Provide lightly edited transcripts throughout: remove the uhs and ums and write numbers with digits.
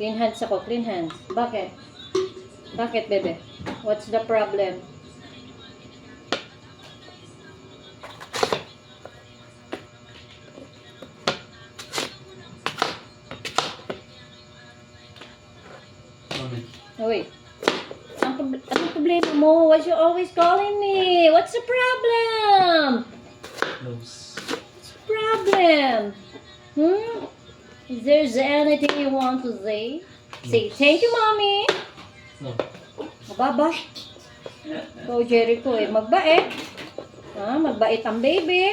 Clean hands ako, clean hands. Bakit? Bakit, bebe? What's the problem? Uy. Anong problema mo? Why you always calling me? What's the problem? Nose. What's the problem? Is there anything you want to say? Say, thank you, mommy. No. Mababa. So, Jericho, magbait. Magbait ang baby.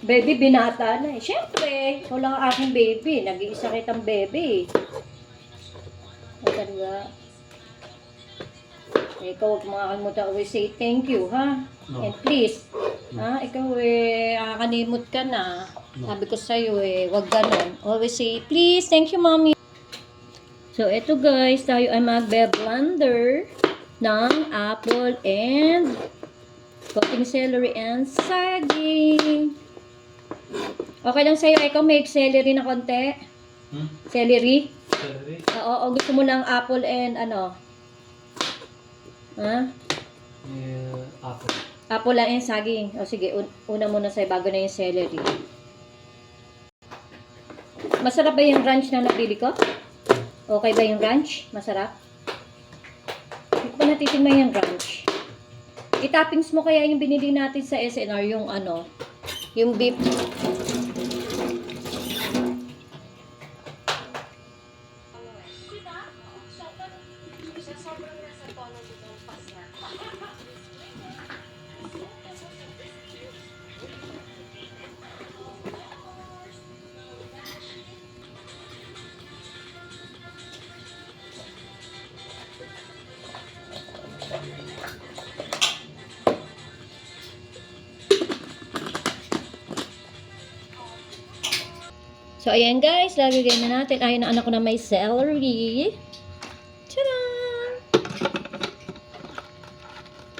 Baby, binata na eh. Siyempre, ikaw lang ang aking baby. Nag-iisa kitang baby. Matanda. Ikaw, huwag makakalimutan always say thank you, ha? No. And please, ikaw nakakalimot ka na. No. Sabi ko sa'yo wag ganon. Always say, please, thank you, mommy. So, eto guys, tayo ay magbe-blender ng apple and cutting celery and saging. Okay lang sa'yo, ikaw make celery na konti? Celery? Celery? Oo, gusto mo lang apple and ano? Apple. Apple lang and saging. O sige, una muna sa'yo bago na yung celery. Masarap ba yung ranch na nabili ko? Okay ba yung ranch? Masarap? Hindi ko pa natitingnan yung ranch. I-toppings mo kaya yung binili natin sa SNR, yung ano, yung beef. So, ayan guys, lagay na natin. Ayan ang anak ko na may celery. Tcharam!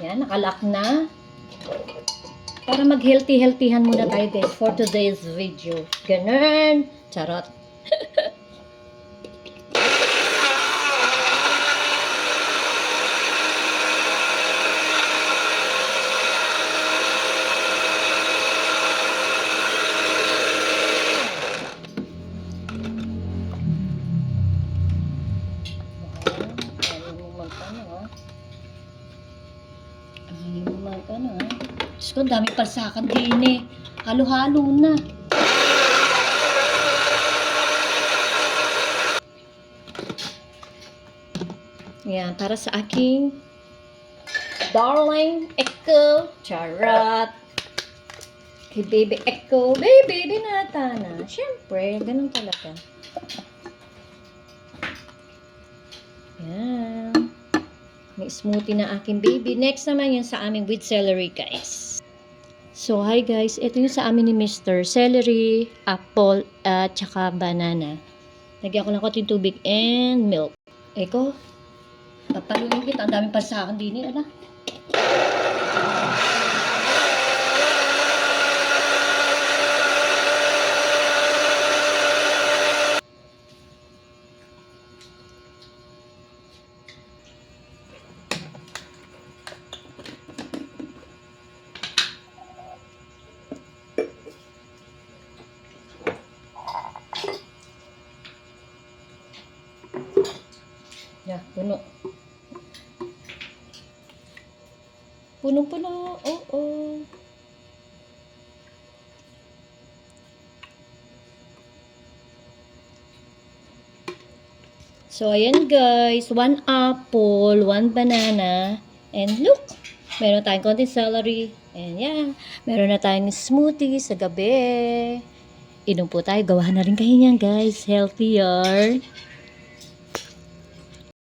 Yan, nakalock na. Para mag-healthy-healthyhan muna tayo guys for today's video. Ganun. Charot. Diyos ko, dami palsakan din eh. Halo-halo na. Yan, para sa aking darling Echo. Charot. Kay baby Echo. Baby, binata na. Siyempre, ganun talaga. Yan. May smoothie na aking baby. Next naman yung sa aming with celery, guys. So, hi guys. Ito yung sa amin ni Mr. Celery, apple, at saka banana. Lagyan ko lang konting tubig and milk. Eko, papaluin kita. Ang daming palsakan din eh. Ala. Yeah, puno. Punong-puno. Oo. So, ayan guys. 1 apple, 1 banana. And look, meron tayong konting celery. And yeah, meron na tayong smoothie sa gabi. Inom po tayo. Gawa na rin kayo niyan guys. Healthier.